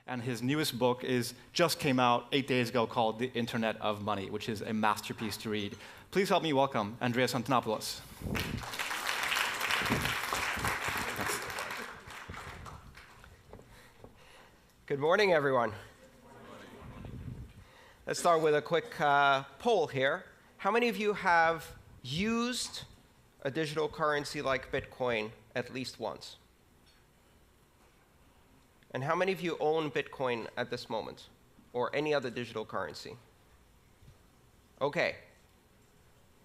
and his newest book just came out 8 days ago called The Internet of Money, which is a masterpiece to read. Please help me welcome Andreas Antonopoulos. Good morning, everyone. Let's start with a quick poll here. How many of you have used a digital currency like Bitcoin at least once? And how many of you own Bitcoin at this moment, or any other digital currency? Okay,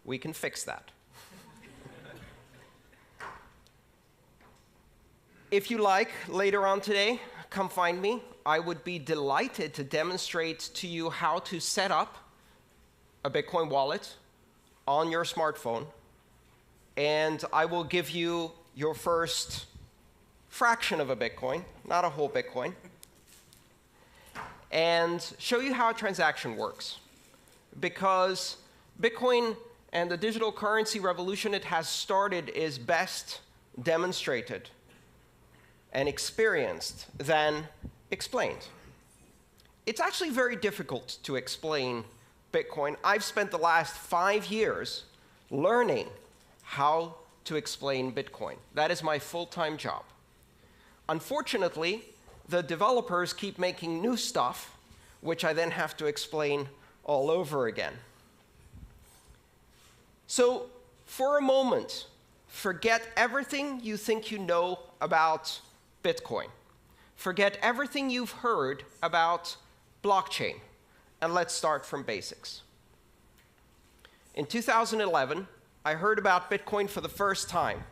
we can fix that. If you like, later on today, come find me. I would be delighted to demonstrate to you how to set up a Bitcoin wallet on your smartphone, and I will give you your first fraction of a Bitcoin, not a whole Bitcoin, and show you how a transaction works. Because Bitcoin and the digital currency revolution it has started is best demonstrated and experienced than explained. It's actually very difficult to explain Bitcoin. I've spent the last 5 years learning how to explain Bitcoin. That is my full-time job. Unfortunately, the developers keep making new stuff, which I then have to explain all over again. So, for a moment, forget everything you think you know about Bitcoin. Forget everything you've heard about blockchain, and let's start from basics. In 2011, I heard about Bitcoin for the first time,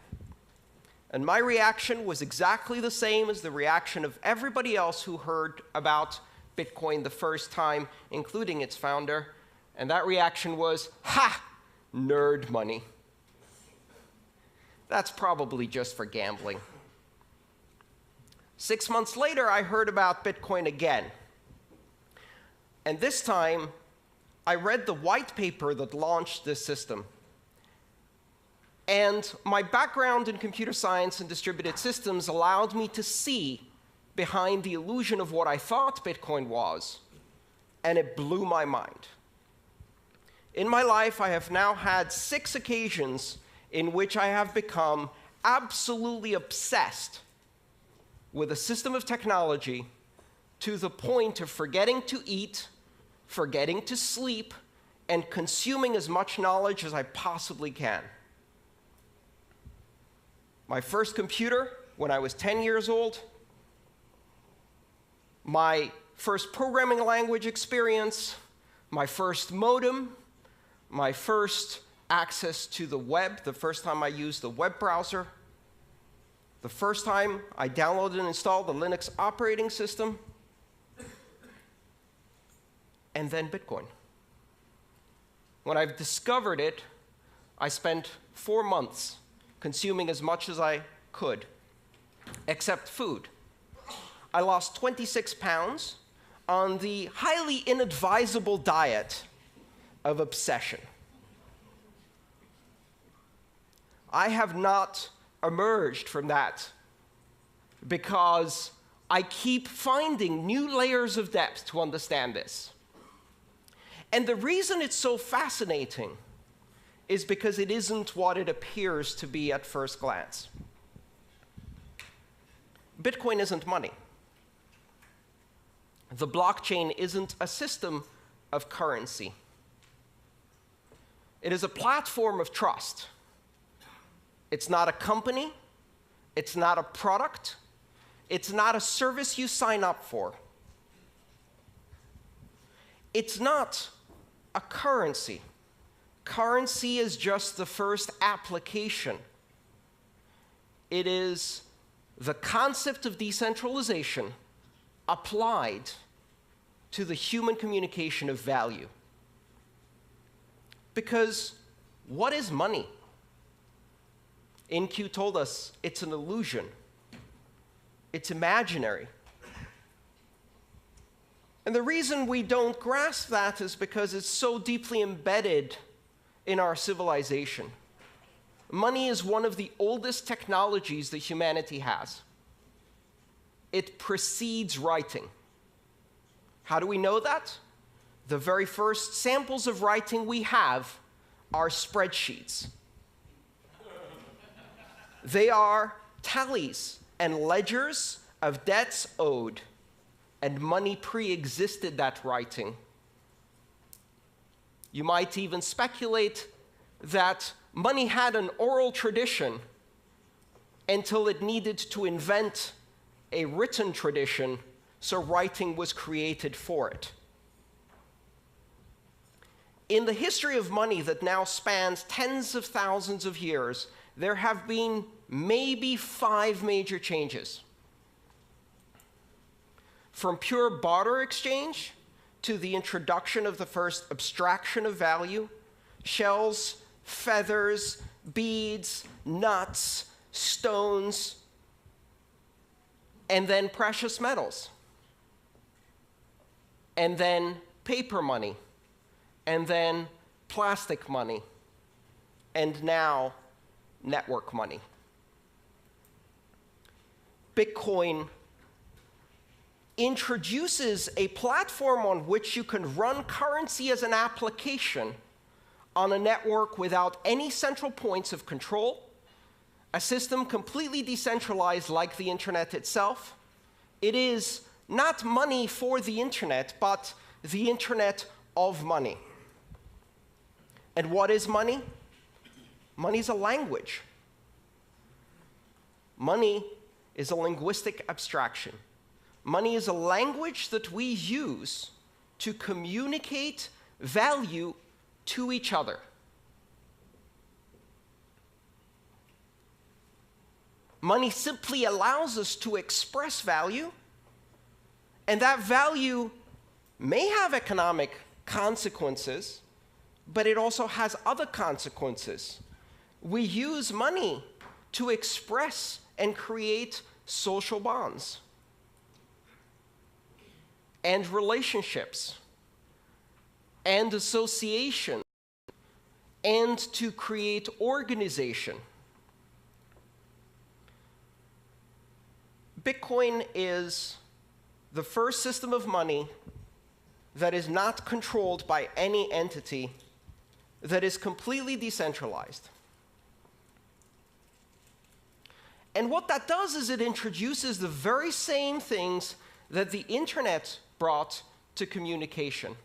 and my reaction was exactly the same as the reaction of everybody else who heard about Bitcoin the first time, including its founder, and that reaction was, ha, nerd money. That's probably just for gambling. 6 months later, I heard about Bitcoin again. And this time, I read the white paper that launched this system. And my background in computer science and distributed systems allowed me to see behind the illusion of what I thought Bitcoin was, and it blew my mind. In my life, I have now had 6 occasions in which I have become absolutely obsessed with a system of technology to the point of forgetting to eat, forgetting to sleep, and consuming as much knowledge as I possibly can. My first computer, when I was 10 years old, my first programming language experience, my first modem, my first access to the web, the first time I used the web browser, the first time I downloaded and installed the Linux operating system, and then Bitcoin. When I've discovered it, I spent 4 months consuming as much as I could, except food. I lost 26 pounds on the highly inadvisable diet of obsession. I have not emerged from that because I keep finding new layers of depth to understand this. And the reason it's so fascinating is because it isn't what it appears to be at first glance. Bitcoin isn't money. The blockchain isn't a system of currency. It is a platform of trust. It's not a company. It's not a product. It's not a service you sign up for. It's not a currency. Currency is just the first application. It is the concept of decentralization applied to the human communication of value. Because what is money? InQ told us it's an illusion. It's imaginary. And the reason we don't grasp that is because it's so deeply embedded in our civilization. Money is one of the oldest technologies that humanity has. It precedes writing. How do we know that? The very first samples of writing we have are spreadsheets. They are tallies and ledgers of debts owed, and money pre-existed that writing. You might even speculate that money had an oral tradition until it needed to invent a written tradition, so writing was created for it. In the history of money that now spans tens of thousands of years, there have been maybe 5 major changes. From pure barter exchange to the introduction of the first abstraction of value, shells, feathers, beads, nuts, stones, and then precious metals, and then paper money, and then plastic money, and now network money. Bitcoin introduces a platform on which you can run currency as an application on a network without any central points of control, a system completely decentralized like the internet itself. It is not money for the internet, but the internet of money. And what is money? Money is a language. Money is a linguistic abstraction. Money is a language that we use to communicate value to each other. Money simply allows us to express value, and that value may have economic consequences, but it also has other consequences. We use money to express and create social bonds and relationships and association and to create organization. Bitcoin is the first system of money that is not controlled by any entity, that is completely decentralized. And what that does is it introduces the very same things that the internet brought to communication.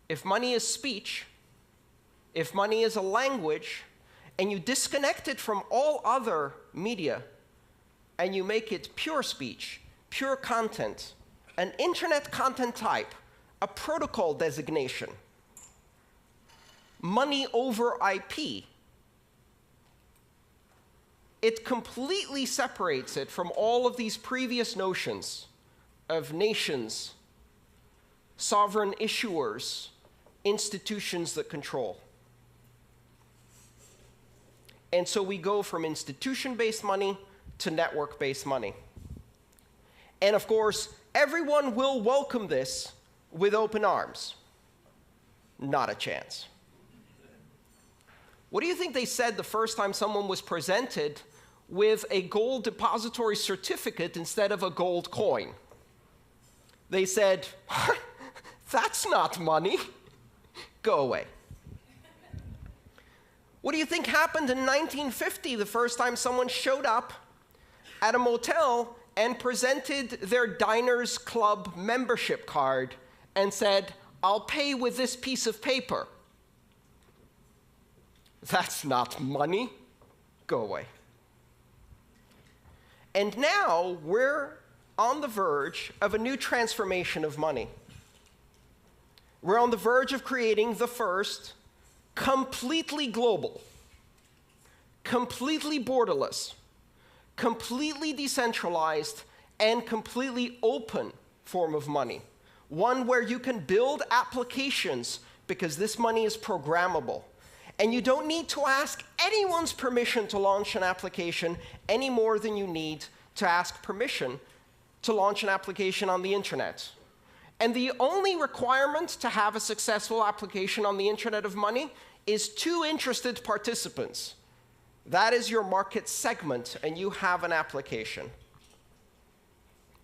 If money is speech, if money is a language, and you disconnect it from all other media, and you make it pure speech, pure content, an internet content type, a protocol designation, money over IP, it completely separates it from all of these previous notions of nations, sovereign issuers, institutions that control. And so we go from institution-based money to network-based money. And of course, everyone will welcome this with open arms. Not a chance. What do you think they said the first time someone was presented with a gold depository certificate instead of a gold coin? They said, "That's not money. Go away." What do you think happened in 1950, the first time someone showed up at a motel and presented their Diners Club membership card and said, "I'll pay with this piece of paper"? That's not money. Go away. And now we're on the verge of a new transformation of money. We're on the verge of creating the first completely global, completely borderless, completely decentralized, and completely open form of money. One where you can build applications because this money is programmable. And you don't need to ask anyone's permission to launch an application any more than you need to ask permission to launch an application on the internet. And the only requirement to have a successful application on the Internet of Money is 2 interested participants. That is your market segment, and you have an application.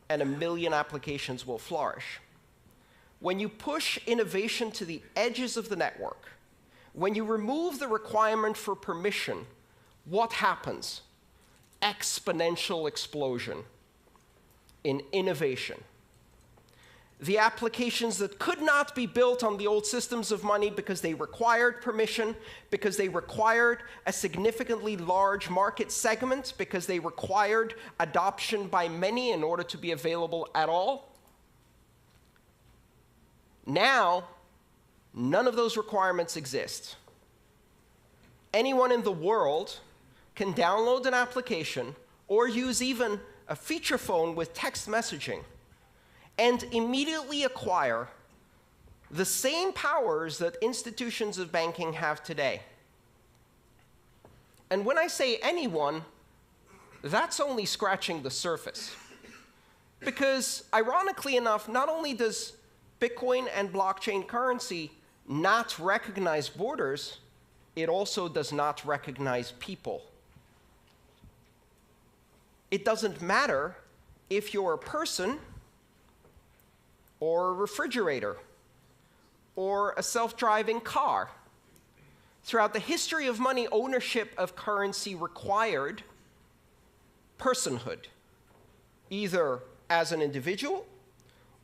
and 1 million applications will flourish. When you push innovation to the edges of the network, when you remove the requirement for permission, what happens? Exponential explosion in innovation. The applications that could not be built on the old systems of money because they required permission, because they required a significantly large market segment, because they required adoption by many in order to be available at all. Now, none of those requirements exist. Anyone in the world can download an application or use even a feature phone with text messaging and immediately acquire the same powers that institutions of banking have today. And when I say anyone, that's only scratching the surface. Because ironically enough, not only does Bitcoin and blockchain currency not recognize borders, it also does not recognize people. It doesn't matter if you're a person or a refrigerator or a self-driving car. Throughout the history of money, ownership of currency required personhood, either as an individual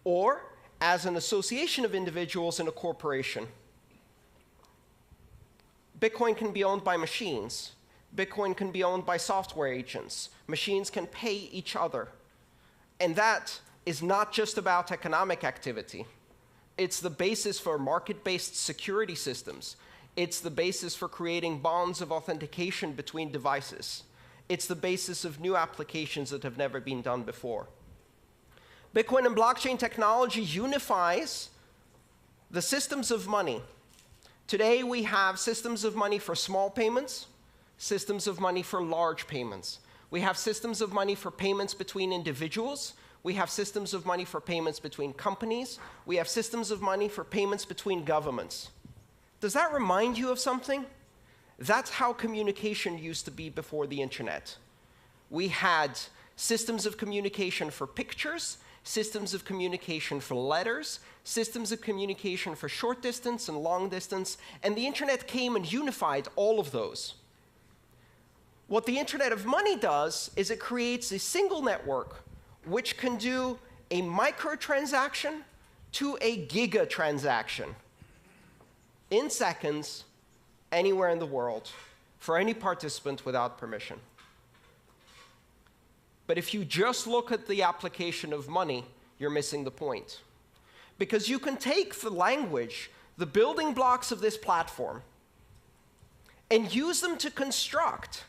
or as an association of individuals in a corporation. Bitcoin can be owned by machines. Bitcoin can be owned by software agents. Machines can pay each other. And that is not just about economic activity. It's the basis for market-based security systems. It's the basis for creating bonds of authentication between devices. It's the basis of new applications that have never been done before. Bitcoin and blockchain technology unifies the systems of money. Today, we have systems of money for small payments, systems of money for large payments. We have systems of money for payments between individuals. We have systems of money for payments between companies. We have systems of money for payments between governments. Does that remind you of something? That's how communication used to be before the internet. We had systems of communication for pictures, systems of communication for letters, systems of communication for short distance and long distance, and the internet came and unified all of those. What the Internet of Money does is it creates a single network which can do a microtransaction to a gigatransaction in seconds, anywhere in the world, for any participant without permission. But if you just look at the application of money, you're missing the point. Because you can take the language, the building blocks of this platform, and use them to construct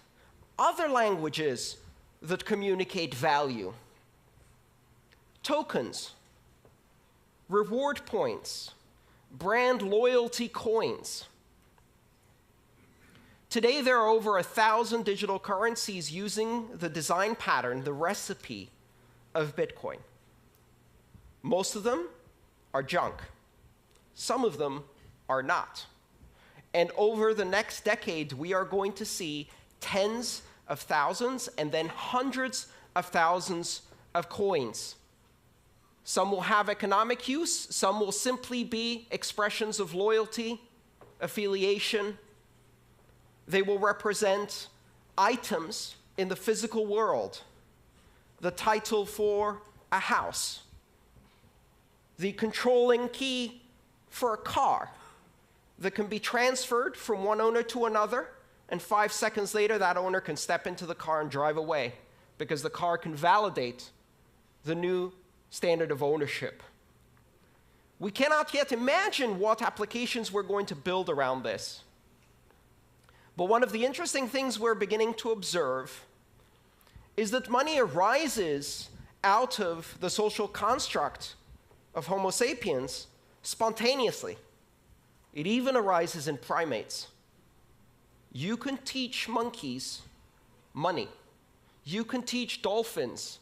other languages that communicate value. Tokens, reward points, brand loyalty coins. Today, there are over 1,000 digital currencies using the design pattern, the recipe of Bitcoin. Most of them are junk. Some of them are not. And over the next decade, we are going to see tens of thousands and then hundreds of thousands of coins. Some will have economic use. Some will simply be expressions of loyalty, affiliation. They will represent items in the physical world, the title for a house, the controlling key for a car that can be transferred from one owner to another, and 5 seconds later, that owner can step into the car and drive away because the car can validate the new standard of ownership. We cannot yet imagine what applications we're going to build around this. But one of the interesting things we're beginning to observe is that money arises out of the social construct of Homo sapiens spontaneously. It even arises in primates. You can teach monkeys money. You can teach dolphins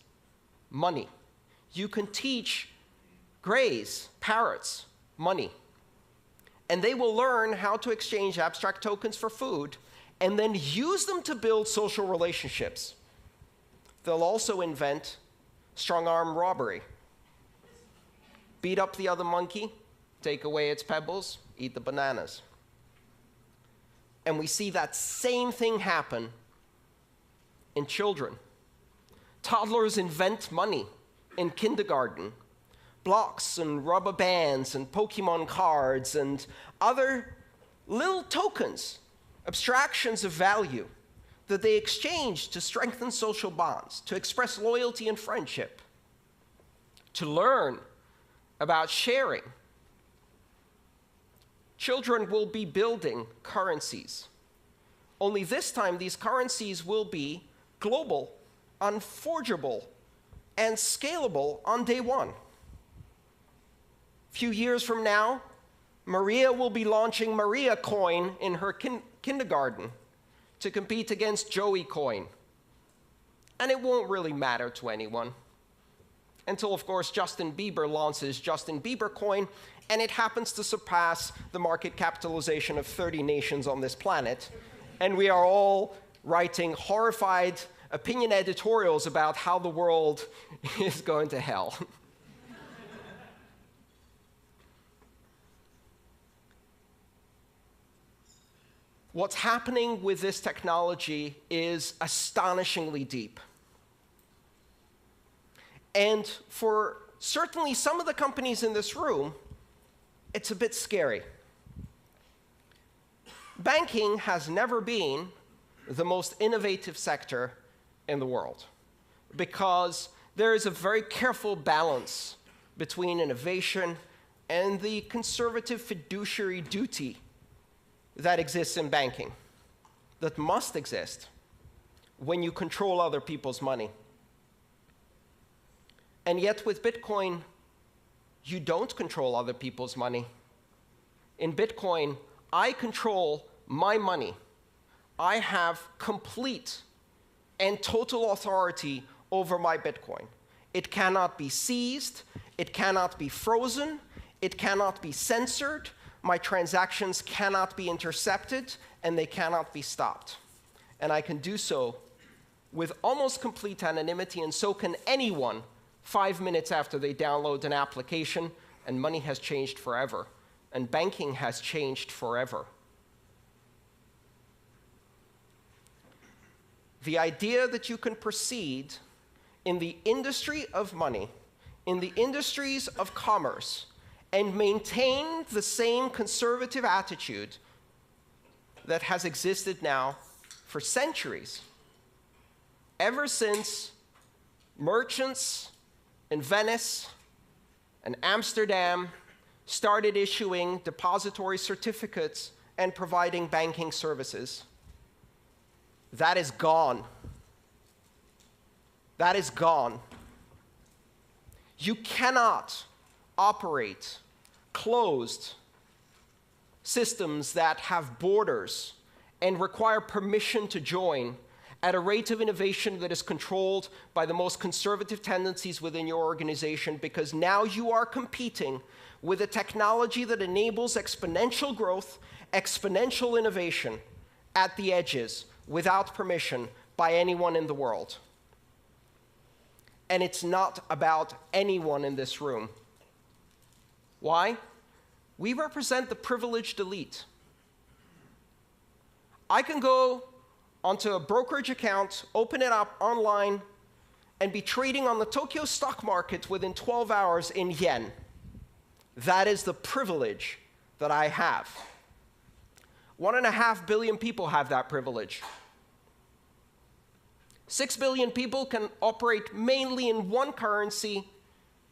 money. You can teach greys, parrots, money. And they will learn how to exchange abstract tokens for food and then use them to build social relationships. They'll also invent strong-arm robbery. Beat up the other monkey, take away its pebbles, eat the bananas. And we see that same thing happen in children. Toddlers invent money in kindergarten. Blocks and rubber bands and Pokemon cards and other little tokens, abstractions of value that they exchange to strengthen social bonds, to express loyalty and friendship, to learn about sharing. Children will be building currencies. Only this time, these currencies will be global, unforgeable, and scalable on day one. A few years from now, Maria will be launching Maria Coin in her kindergarten to compete against Joey Coin. And it won't really matter to anyone. Until, of course, Justin Bieber launches Justin Bieber Coin, and it happens to surpass the market capitalization of 30 nations on this planet. And we are all writing horrified opinion editorials about how the world is going to hell. What's happening with this technology is astonishingly deep. And for certainly some of the companies in this room, it's a bit scary. Banking has never been the most innovative sector in the world because there is a very careful balance between innovation and the conservative fiduciary duty that exists in banking, that must exist when you control other people's money. And yet with Bitcoin, you don't control other people's money. In Bitcoin, I control my money. I have complete and total authority over my Bitcoin. It cannot be seized, it cannot be frozen, it cannot be censored, my transactions cannot be intercepted, and they cannot be stopped. And I can do so with almost complete anonymity, and so can anyone 5 minutes after they download an application, and money has changed forever, and banking has changed forever. The idea that you can proceed in the industry of money, in the industries of commerce, and maintain the same conservative attitude that has existed now for centuries, ever since merchants in Venice and Amsterdam started issuing depository certificates and providing banking services. That is gone. That is gone. You cannot operate closed systems that have borders and require permission to join at a rate of innovation that is controlled by the most conservative tendencies within your organization, because now you are competing with a technology that enables exponential growth, exponential innovation at the edges without permission by anyone in the world. And it's not about anyone in this room. Why? We represent the privileged elite. I can go onto a brokerage account, open it up online, and be trading on the Tokyo stock market within 12 hours in yen. That is the privilege that I have. 1.5 billion people have that privilege. 6 billion people can operate mainly in one currency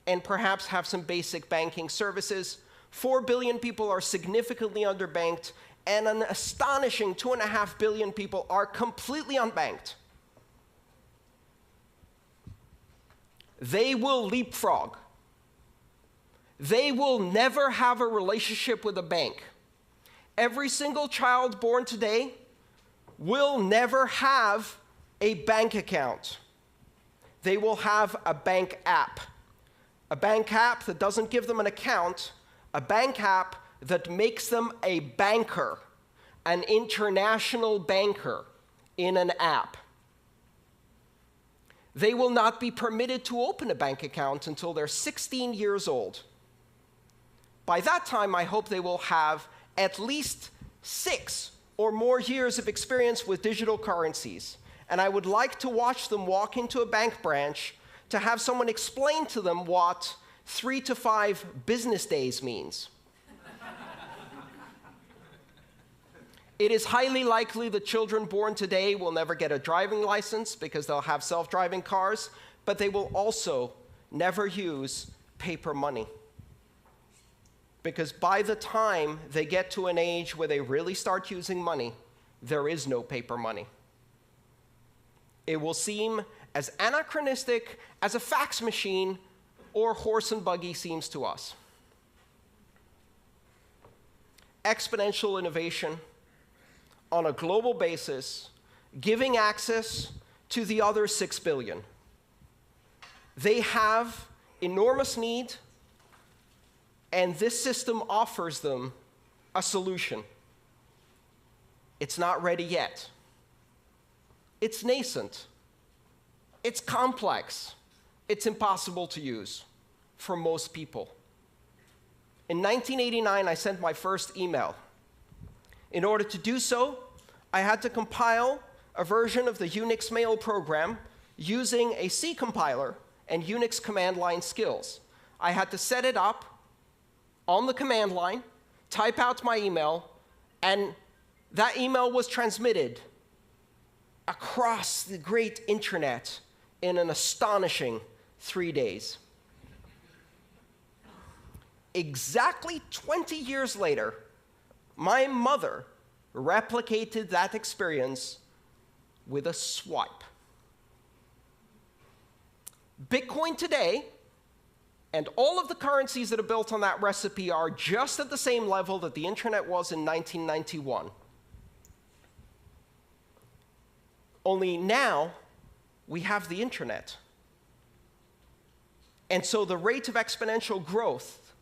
and perhaps have some basic banking services. 4 billion people are significantly underbanked, and an astonishing 2.5 billion people are completely unbanked. They will leapfrog. They will never have a relationship with a bank. Every single child born today will never have a bank account. They will have a bank app. A bank app that doesn't give them an account, a bank app that makes them a banker, an international banker in an app. They will not be permitted to open a bank account until they're 16 years old. By that time, I hope they will have at least 6 or more years of experience with digital currencies. And I would like to watch them walk into a bank branch to have someone explain to them what 3 to 5 business days means. It is highly likely that children born today will never get a driving license because they'll have self-driving cars, but they will also never use paper money. Because by the time they get to an age where they really start using money, there is no paper money. It will seem as anachronistic as a fax machine or horse and buggy seems to us. Exponential innovation on a global basis, giving access to the other 6 billion. They have enormous need, and this system offers them a solution. It's not ready yet. It's nascent. It's complex. It's impossible to use for most people. In 1989, I sent my first email. In order to do so, I had to compile a version of the Unix mail program using a C compiler and Unix command line skills. I had to set it up on the command line, type out my email, and that email was transmitted across the great internet in an astonishing 3 days. Exactly 20 years later, my mother replicated that experience with a swipe. Bitcoin today and all of the currencies that are built on that recipe are just at the same level that the internet was in 1991. Only now we have the internet. And so the rate of exponential growth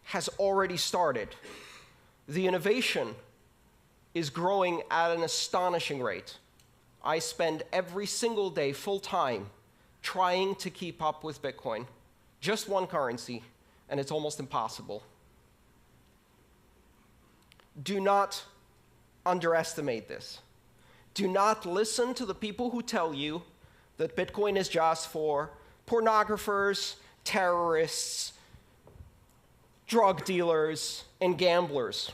has already started. The innovation is growing at an astonishing rate. I spend every single day full-time trying to keep up with Bitcoin. Just one currency, and it's almost impossible. Do not underestimate this. Do not listen to the people who tell you that Bitcoin is just for pornographers, terrorists, drug dealers, and gamblers.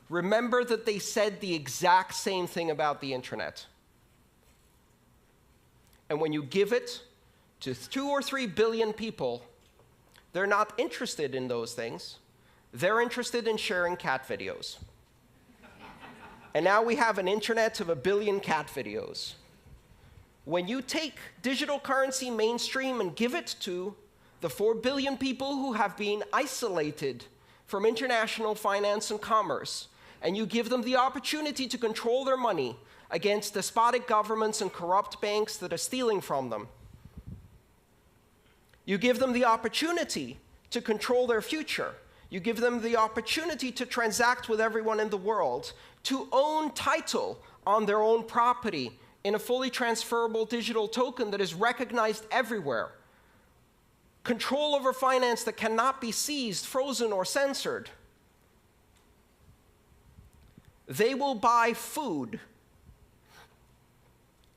Remember that they said the exact same thing about the internet. And when you give it to 2 or 3 billion people, they're not interested in those things. They're interested in sharing cat videos. And now we have an internet of 1 billion cat videos. When you take digital currency mainstream and give it to the 4 billion people who have been isolated from international finance and commerce, and you give them the opportunity to control their money against despotic governments and corrupt banks that are stealing from them, you give them the opportunity to control their future. You give them the opportunity to transact with everyone in the world, to own title on their own property in a fully transferable digital token that is recognized everywhere. Control over finance that cannot be seized, frozen, or censored. They will buy food,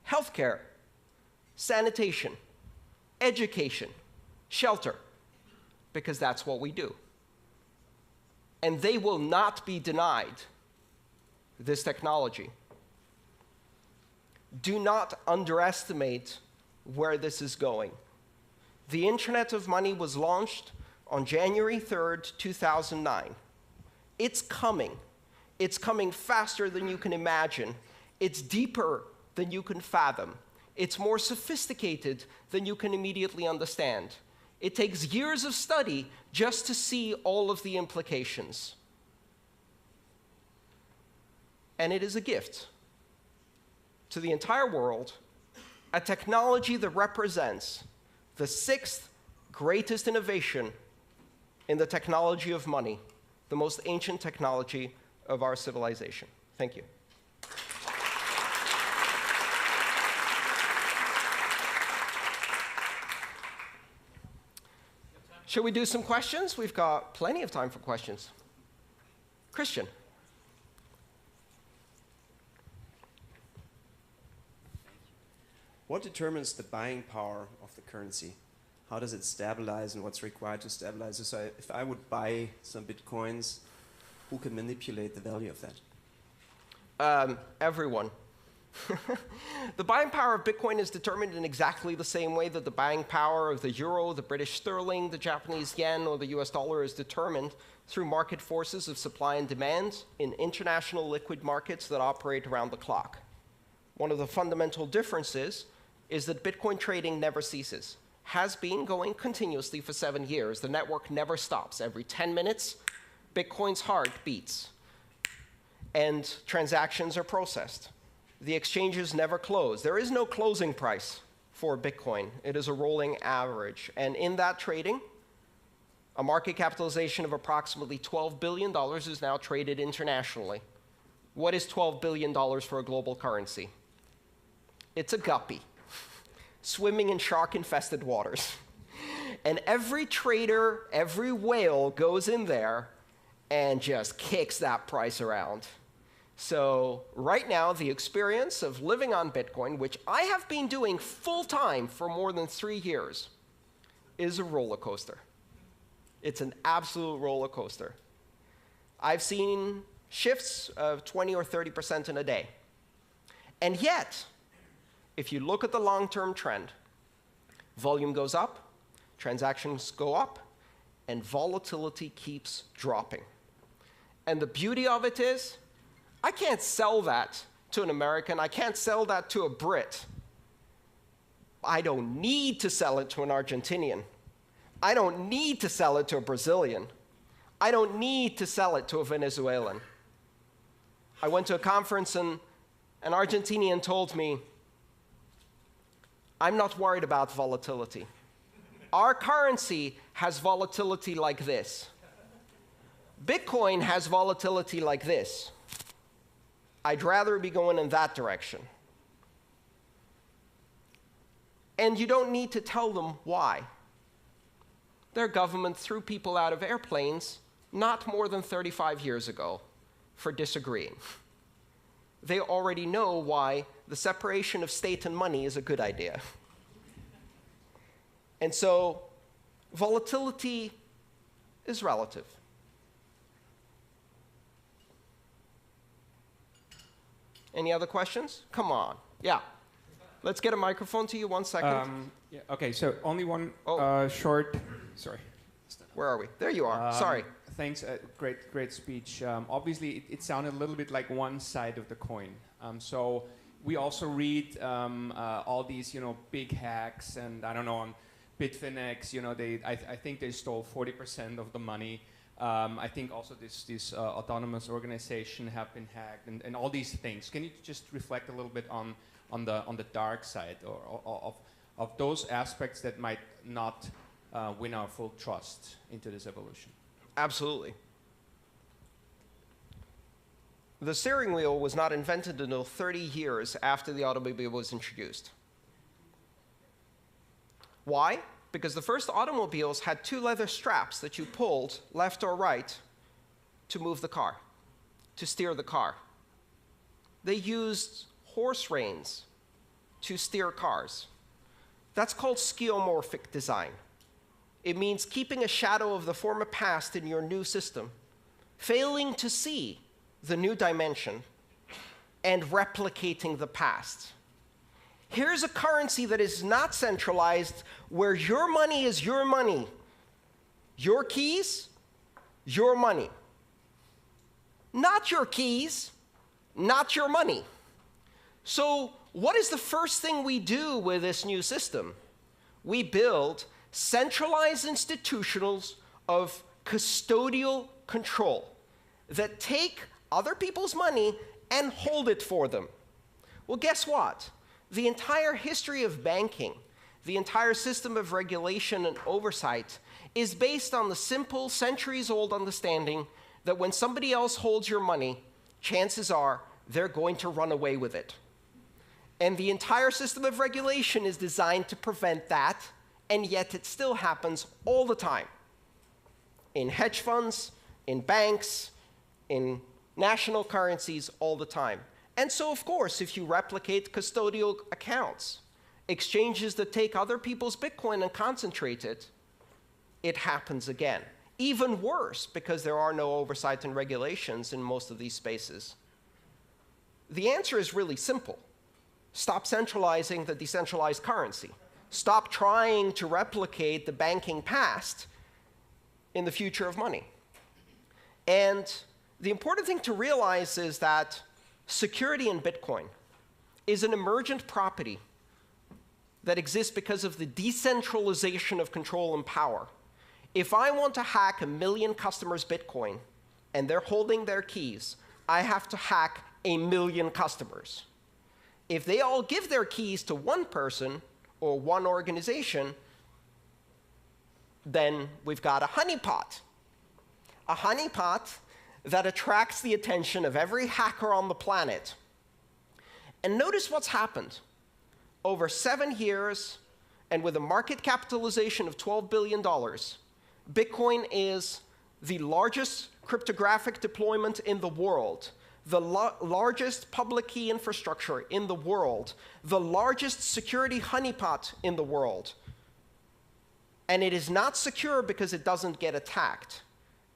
healthcare, sanitation, education, shelter, because that's what we do. And they will not be denied this technology. Do not underestimate where this is going. The Internet of Money was launched on January 3rd, 2009. It's coming. It's coming faster than you can imagine. It's deeper than you can fathom. It's more sophisticated than you can immediately understand. It takes years of study just to see all of the implications. And it is a gift to the entire world, a technology that represents the 6th greatest innovation in the technology of money, the most ancient technology of our civilization. Thank you. Shall we do some questions? We've got plenty of time for questions. Christian. What determines the buying power of the currency? How does it stabilize, and what's required to stabilize it? So if I would buy some bitcoins, who can manipulate the value of that? Everyone. The buying power of Bitcoin is determined in exactly the same way that the buying power of the euro, the British sterling, the Japanese yen, or the US dollar is determined through market forces of supply and demand in international liquid markets that operate around the clock. One of the fundamental differences is that Bitcoin trading never ceases. Has been going continuously for 7 years. The network never stops. Every 10 minutes, Bitcoin's heart beats, and transactions are processed. The exchanges never close. There is no closing price for Bitcoin. It is a rolling average. And in that trading, a market capitalization of approximately $12 billion is now traded internationally. What is $12 billion for a global currency? It's a guppy swimming in shark-infested waters. And every trader, every whale goes in there and just kicks that price around. So right now, the experience of living on Bitcoin, which I have been doing full-time for more than 3 years, is a roller coaster. It's an absolute roller coaster. I've seen shifts of 20 or 30% in a day. And yet, if you look at the long-term trend, volume goes up, transactions go up, and volatility keeps dropping. And the beauty of it is, I can't sell that to an American. I can't sell that to a Brit. I don't need to sell it to an Argentinian. I don't need to sell it to a Brazilian. I don't need to sell it to a Venezuelan. I went to a conference and an Argentinian told me, I'm not worried about volatility. Our currency has volatility like this. Bitcoin has volatility like this. I'd rather be going in that direction. And you don't need to tell them why. Their government threw people out of airplanes not more than 35 years ago for disagreeing. They already know why the separation of state and money is a good idea. And so volatility is relative. Any other questions? Come on. Yeah. Let's get a microphone to you. 1 second. Yeah, okay, so only one short. Sorry. Where are we? There you are. Sorry. Thanks. Great speech. Obviously, it sounded a little bit like one side of the coin. So we also read all these, big hacks, and I don't know, on Bitfinex, I think they stole 40% of the money. I think also this autonomous organization have been hacked, and all these things. Can you just reflect a little bit on the dark side of those aspects that might not win our full trust into this evolution? Absolutely. The steering wheel was not invented until 30 years after the automobile was introduced. Why? Because the first automobiles had 2 leather straps that you pulled left or right to move the car, to steer the car. They used horse reins to steer cars. That's called skeuomorphic design. It means keeping a shadow of the former past in your new system, failing to see the new dimension, and replicating the past. Here's a currency that is not centralized, where your money is your money. Your keys, your money. Not your keys, not your money. So what is the first thing we do with this new system? We build centralized institutions of custodial control that take other people's money and hold it for them. Well, guess what? The entire history of banking, the entire system of regulation and oversight is based on the simple, centuries-old understanding that when somebody else holds your money, chances are they're going to run away with it. And the entire system of regulation is designed to prevent that, and yet it still happens all the time. in hedge funds, in banks, in national currencies all the time. And so, of course, if you replicate custodial accounts, exchanges that take other people's Bitcoin and concentrate it, it happens again. Even worse, because there are no oversight and regulations in most of these spaces. The answer is really simple. Stop centralizing the decentralized currency. Stop trying to replicate the banking past in the future of money. And the important thing to realize is that security in Bitcoin is an emergent property that exists because of the decentralization of control and power. If I want to hack 1 million customers' Bitcoin and they're holding their keys, I have to hack 1 million customers. If they all give their keys to one person or one organization, then we've got a honeypot. A honeypot that attracts the attention of every hacker on the planet. And notice what's happened. Over 7 years, and with a market capitalization of $12 billion, Bitcoin is the largest cryptographic deployment in the world, the largest public key infrastructure in the world, the largest security honeypot in the world. And it is not secure because it doesn't get attacked.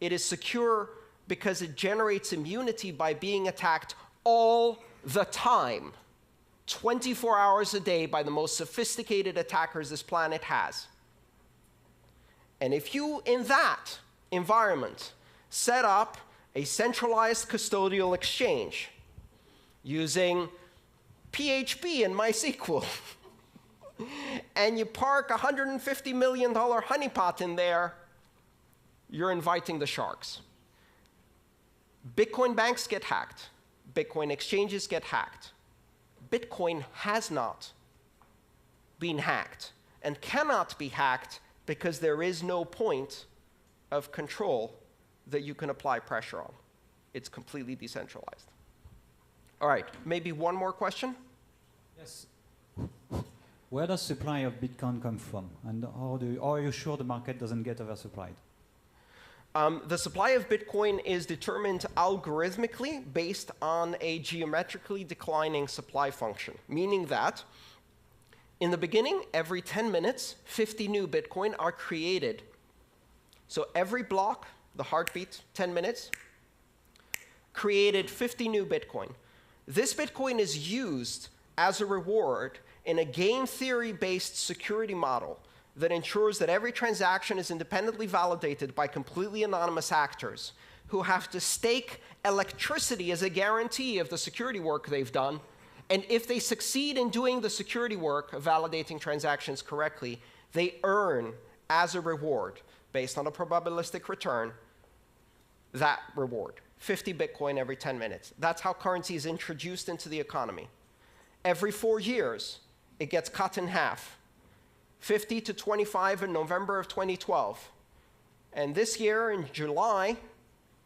It is secure because it generates immunity by being attacked all the time, 24 hours a day by the most sophisticated attackers this planet has. And if you, in that environment, set up a centralized custodial exchange using PHP and MySQL, and you park a $150 million honeypot in there, you're inviting the sharks. Bitcoin banks get hacked. Bitcoin exchanges get hacked. Bitcoin has not been hacked and cannot be hacked because there is no point of control that you can apply pressure on. It's completely decentralized. All right, maybe one more question? Yes. Where does supply of Bitcoin come from? And are you sure the market doesn't get oversupplied? The supply of Bitcoin is determined algorithmically based on a geometrically declining supply function, meaning that in the beginning, every 10 minutes, 50 new Bitcoin are created. So every block, the heartbeat, 10 minutes, created 50 new Bitcoin. This Bitcoin is used as a reward in a game theory-based security model that ensures that every transaction is independently validated by completely anonymous actors who have to stake electricity as a guarantee of the security work they've done. And if they succeed in doing the security work of validating transactions correctly, they earn as a reward, based on a probabilistic return, that reward, 50 Bitcoin every 10 minutes. That's how currency is introduced into the economy. Every 4 years, it gets cut in half. 50 to 25 in November of 2012. And this year in July,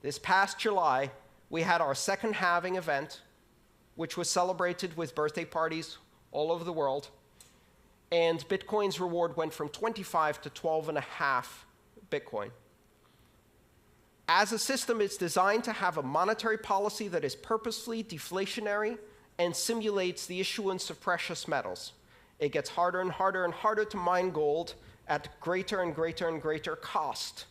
this past July, we had our second halving event, which was celebrated with birthday parties all over the world. And Bitcoin's reward went from 25 to 12.5 Bitcoin. As a system, it's designed to have a monetary policy that is purposefully deflationary and simulates the issuance of precious metals. It gets harder and harder and harder to mine gold at greater and greater and greater cost.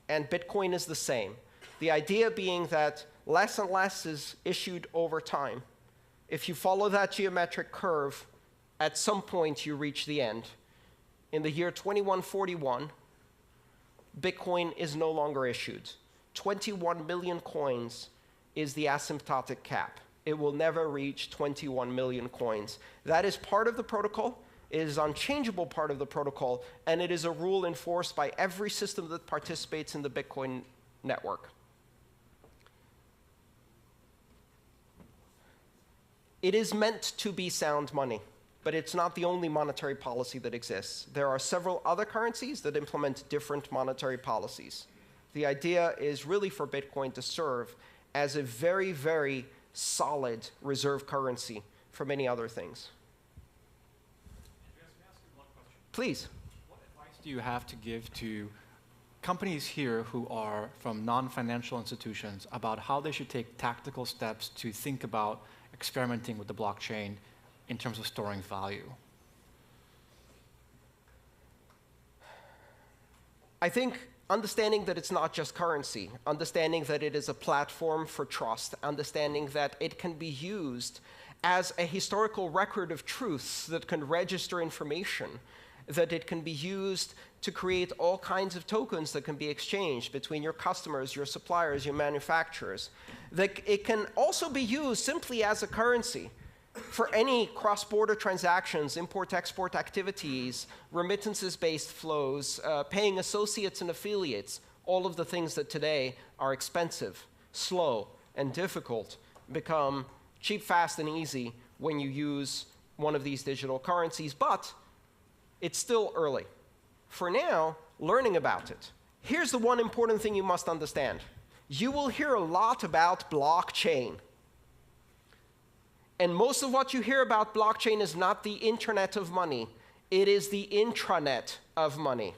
And Bitcoin is the same. The idea being that less and less is issued over time. If you follow that geometric curve, at some point you reach the end. In the year 2141, Bitcoin is no longer issued. 21 million coins is the asymptotic cap. It will never reach 21 million coins. That is part of the protocol. It is an unchangeable part of the protocol, and it is a rule enforced by every system that participates in the Bitcoin network. It is meant to be sound money, but it's not the only monetary policy that exists. There are several other currencies that implement different monetary policies. The idea is really for Bitcoin to serve as a very, very solid reserve currency for many other things. Andreas, may I ask you one question? Please. What advice do you have to give to companies here who are from non-financial institutions about how they should take tactical steps to think about experimenting with the blockchain in terms of storing value? I think understanding that it's not just currency, understanding that it is a platform for trust, understanding that it can be used as a historical record of truths that can register information, that it can be used to create all kinds of tokens that can be exchanged between your customers, your suppliers, your manufacturers, that it can also be used simply as a currency for any cross-border transactions, import-export activities, remittances-based flows, paying associates and affiliates, all of the things that today are expensive, slow, and difficult become cheap, fast, and easy when you use one of these digital currencies, but it's still early. For now, learning about it. Here's the one important thing you must understand. You will hear a lot about blockchain. And most of what you hear about blockchain is not the internet of money. It is the intranet of money.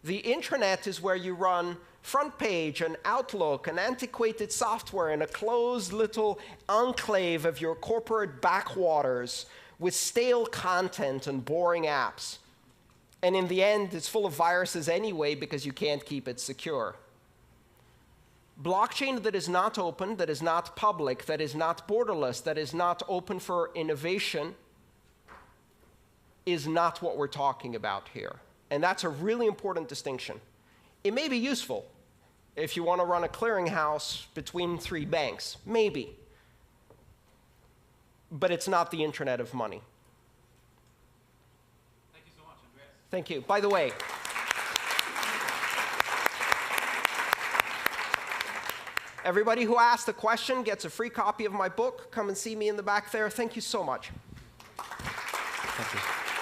The intranet is where you run front page and Outlook and antiquated software in a closed little enclave of your corporate backwaters with stale content and boring apps. And in the end, it's full of viruses anyway because you can't keep it secure. Blockchain that is not open, that is not public, that is not borderless, that is not open for innovation is not what we're talking about here. And that's a really important distinction. It may be useful if you want to run a clearinghouse between 3 banks, maybe. But it's not the internet of money. Thank you so much, Andreas. Thank you. By the way, everybody who asked a question gets a free copy of my book. Come and see me in the back there. Thank you so much. Thank you.